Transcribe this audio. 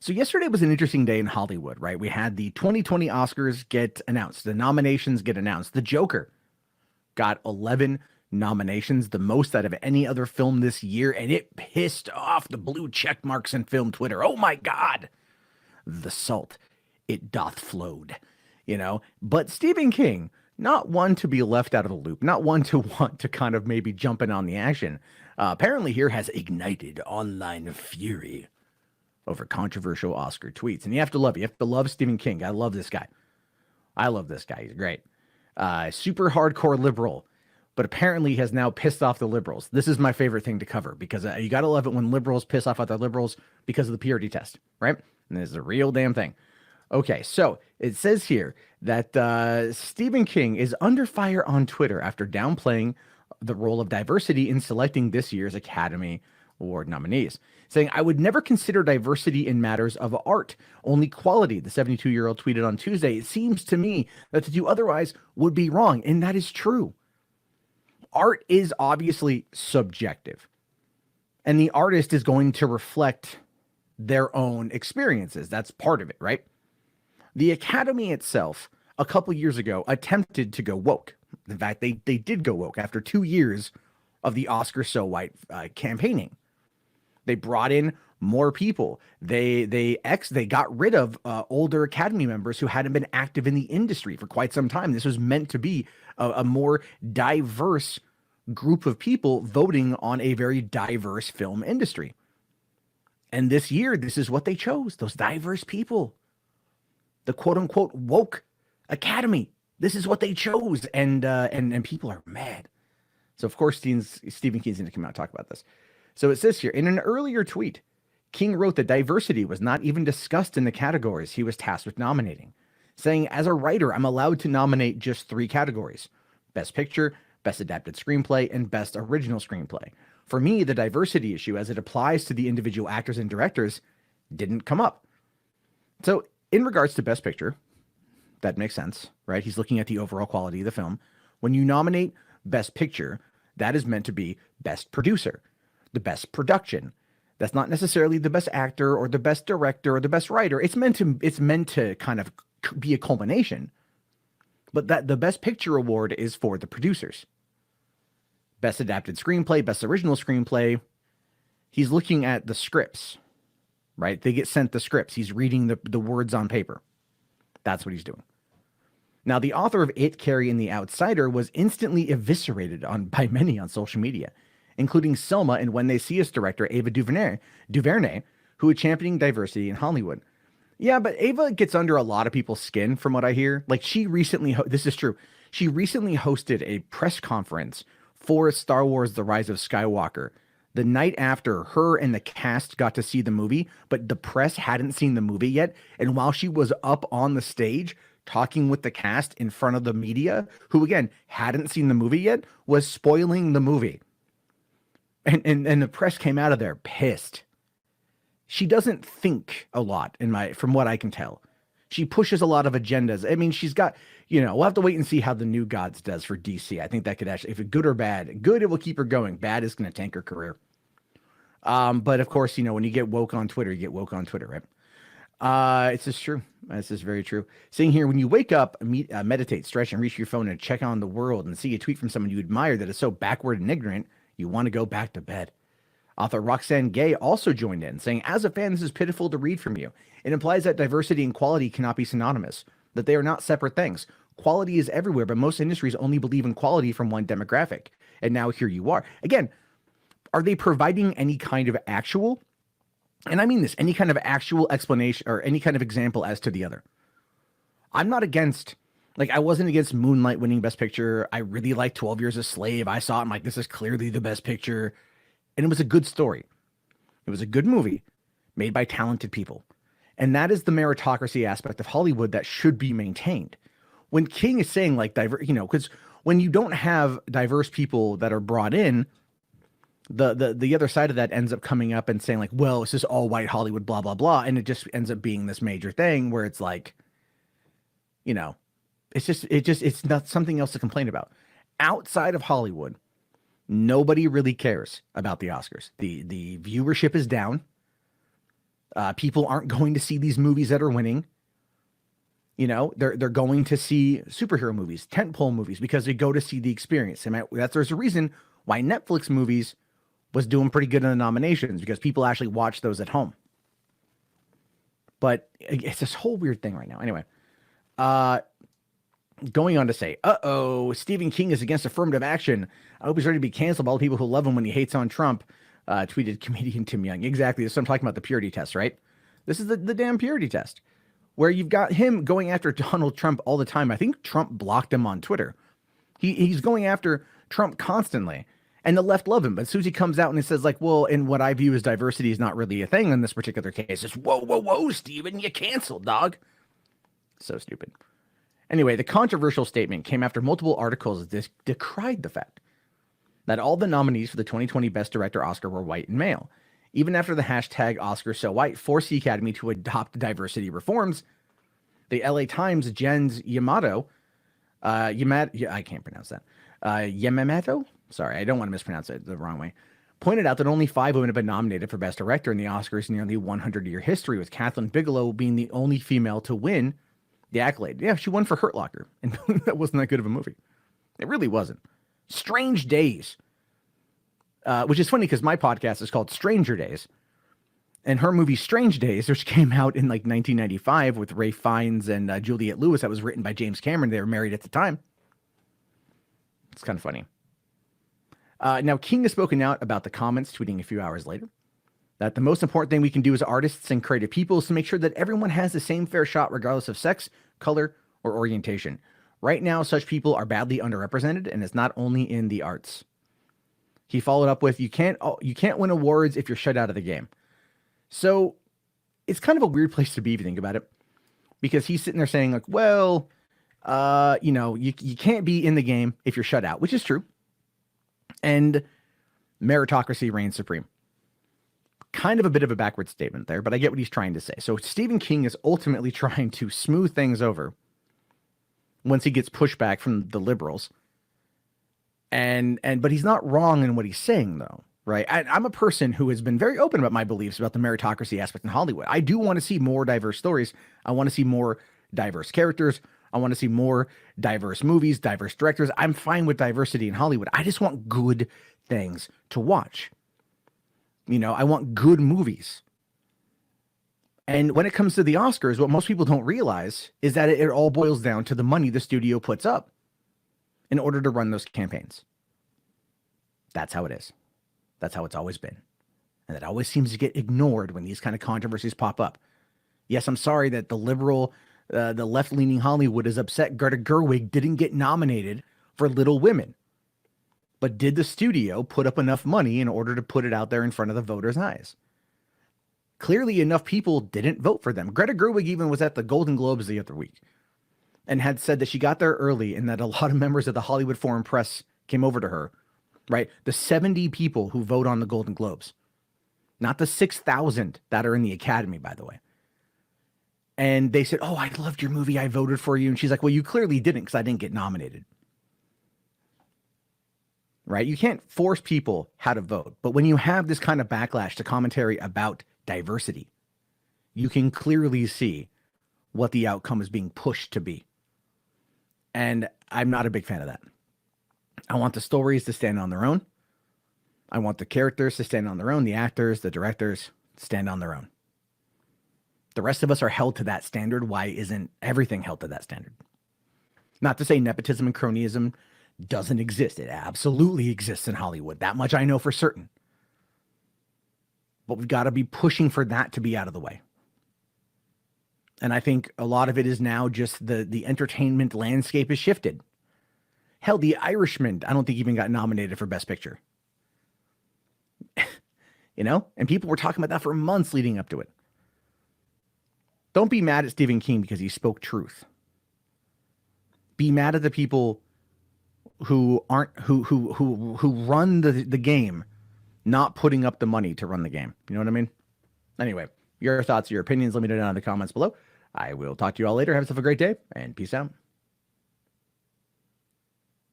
So yesterday was an interesting day in Hollywood, right? We had the 2020 Oscars get announced, the nominations get announced. The Joker got 11 nominations, the most out of any other film this year, and it pissed off the blue check marks in film Twitter. Oh my God, the salt, it doth flowed, But Stephen King, not one to be left out of the loop, not one to want to kind of maybe jump in on the action, apparently here has ignited online fury over controversial Oscar tweets. And you have to love Stephen King. I love this guy. I love this guy. He's great. Super hardcore liberal, but apparently has now pissed off the liberals. This is my favorite thing to cover because you got to love it when liberals piss off other liberals because of the purity test, right? And this is a real damn thing. Okay, so it says here that Stephen King is under fire on Twitter after downplaying the role of diversity in selecting this year's Academy Award nominees, saying, "I would never consider diversity in matters of art, only quality." The 72-year-old tweeted on Tuesday, "It seems to me that to do otherwise would be wrong." And that is true. Art is obviously subjective, and the artist is going to reflect their own experiences. That's part of it, right? The Academy itself, a couple years ago, attempted to go woke. In fact, they did go woke after 2 years of the Oscar So White campaigning. They brought in more people. They got rid of older Academy members who hadn't been active in the industry for quite some time. This was meant to be a more diverse group of people voting on a very diverse film industry. And this year, this is what they chose, those diverse people. The quote-unquote woke Academy. This is what they chose, and people are mad. So, of course, Stephen King's going to come out and talk about this. So it says here, in an earlier tweet, King wrote that diversity was not even discussed in the categories he was tasked with nominating, saying, "As a writer, I'm allowed to nominate just 3 categories: Best Picture, Best Adapted Screenplay, and Best Original Screenplay. For me, the diversity issue, as it applies to the individual actors and directors, didn't come up." So in regards to Best Picture, that makes sense, right? He's looking at the overall quality of the film. When you nominate Best Picture, that is meant to be Best Producer, the best production. That's not necessarily the best actor or the best director or the best writer. It's meant to kind of be a culmination. But that the Best Picture award is for the producers. Best Adapted Screenplay, Best Original Screenplay. He's looking at the scripts, right? They get sent the scripts. He's reading the words on paper. That's what he's doing. Now, the author of It, Carrie, and The Outsider was instantly eviscerated by many on social media, including Selma and When They See Us director Ava DuVernay, who is championing diversity in Hollywood. Yeah, but Ava gets under a lot of people's skin from what I hear. Like this is true. She recently hosted a press conference for Star Wars The Rise of Skywalker the night after her and the cast got to see the movie, but the press hadn't seen the movie yet. And while she was up on the stage talking with the cast in front of the media, who again hadn't seen the movie yet, was spoiling the movie. And the press came out of there pissed. She doesn't think a lot from what I can tell. She pushes a lot of agendas. I mean, she's got, we'll have to wait and see how the New Gods does for DC. I think that could actually, if it's good or bad, good, it will keep her going. Bad is going to tank her career. But of course, when you get woke on Twitter, you get woke on Twitter, right? It's just true. This is very true. Saying here, when you wake up, meditate, stretch, and reach your phone and check on the world and see a tweet from someone you admire that is so backward and ignorant, you want to go back to bed. Author Roxane Gay also joined in, saying, "As a fan, this is pitiful to read from you. It implies that diversity and quality cannot be synonymous, that they are not separate things. Quality is everywhere, but most industries only believe in quality from one demographic. And now here you are." Again, are they providing any kind of actual, and I mean this, any kind of actual explanation or any kind of example as to the other? I'm not against, I wasn't against Moonlight winning Best Picture. I really liked 12 Years a Slave. I saw it, I'm like, this is clearly the best picture. And it was a good story. It was a good movie made by talented people. And that is the meritocracy aspect of Hollywood that should be maintained. When King is saying because when you don't have diverse people that are brought in, the other side of that ends up coming up and saying well, it's just all white Hollywood, blah, blah, blah. And it just ends up being this major thing where it's it's not something else to complain about. Outside of Hollywood, nobody really cares about the Oscars. The viewership is down. People aren't going to see these movies that are winning. You know, they're going to see superhero movies, tentpole movies, because they go to see the experience. And there's a reason why Netflix movies was doing pretty good in the nominations, because people actually watch those at home. But it's this whole weird thing right now. Anyway, going on to say, Stephen King is against affirmative action. I hope he's ready to be canceled by all the people who love him when he hates on Trump, tweeted comedian Tim Young. Exactly. This is what I'm talking about, the purity test, right? This is the damn purity test, where you've got him going after Donald Trump all the time. I think Trump blocked him on Twitter. He's going after Trump constantly, and the left love him. But as soon as he comes out and he says, like, well, and what I view as diversity is not really a thing in this particular case, it's whoa, Steven, you canceled, dog. So stupid. Anyway, the controversial statement came after multiple articles that decried the fact that all the nominees for the 2020 Best Director Oscar were white and male. Even after the hashtag #OscarsSoWhite forced the Academy to adopt diversity reforms, the LA Times' Jens Yamato, I can't pronounce that, Yamamoto? Sorry, I don't want to mispronounce it the wrong way, pointed out that only 5 women have been nominated for Best Director in the Oscars' nearly 100-year history, with Kathryn Bigelow being the only female to win the accolade. Yeah, she won for Hurt Locker, and that wasn't that good of a movie. It really wasn't. Strange Days, which is funny because my podcast is called Stranger Days, and her movie Strange Days, which came out in like 1995 with Ralph Fiennes and Juliette Lewis, that was written by James Cameron. They were married at the time. It's kind of funny. Now, King has spoken out about the comments, tweeting a few hours later that the most important thing we can do as artists and creative people is to make sure that everyone has the same fair shot, regardless of sex, color, or orientation. Right now, such people are badly underrepresented, and it's not only in the arts. He followed up with, you can't win awards if you're shut out of the game. So it's kind of a weird place to be if you think about it, because he's sitting there saying, like, well, you can't be in the game if you're shut out, which is true. And meritocracy reigns supreme. Kind of a bit of a backward statement there, but I get what he's trying to say. So Stephen King is ultimately trying to smooth things over once he gets pushback from the liberals. But he's not wrong in what he's saying, though, right? I'm a person who has been very open about my beliefs about the meritocracy aspect in Hollywood. I do want to see more diverse stories. I want to see more diverse characters. I want to see more diverse movies, diverse directors. I'm fine with diversity in Hollywood. I just want good things to watch. I want good movies. And when it comes to the Oscars, what most people don't realize is that it all boils down to the money the studio puts up in order to run those campaigns. That's how it is. That's how it's always been. And that always seems to get ignored when these kind of controversies pop up. Yes, I'm sorry that the left-leaning Hollywood is upset Greta Gerwig didn't get nominated for Little Women. But did the studio put up enough money in order to put it out there in front of the voters' eyes? Clearly, enough people didn't vote for them. Greta Gerwig even was at the Golden Globes the other week and had said that she got there early and that a lot of members of the Hollywood Foreign Press came over to her, right? The 70 people who vote on the Golden Globes, not the 6,000 that are in the Academy, by the way. And they said, oh, I loved your movie. I voted for you. And she's like, well, you clearly didn't, because I didn't get nominated. Right? You can't force people how to vote. But when you have this kind of backlash to commentary about diversity, you can clearly see what the outcome is being pushed to be. And I'm not a big fan of that. I want the stories to stand on their own. I want the characters to stand on their own, the actors, the directors stand on their own. The rest of us are held to that standard. Why isn't everything held to that standard? Not to say nepotism and cronyism doesn't exist. It absolutely exists in Hollywood. That much I know for certain. But we've got to be pushing for that to be out of the way. And I think a lot of it is now just the entertainment landscape has shifted. Hell, The Irishman, I don't think even got nominated for Best Picture. And people were talking about that for months leading up to it. Don't be mad at Stephen King because he spoke truth. Be mad at the people who run the game, not putting up the money to run the game. You know what I mean? Anyway, your thoughts, your opinions, let me know down in the comments below. I will talk to you all later. Have yourself a great day, and peace out.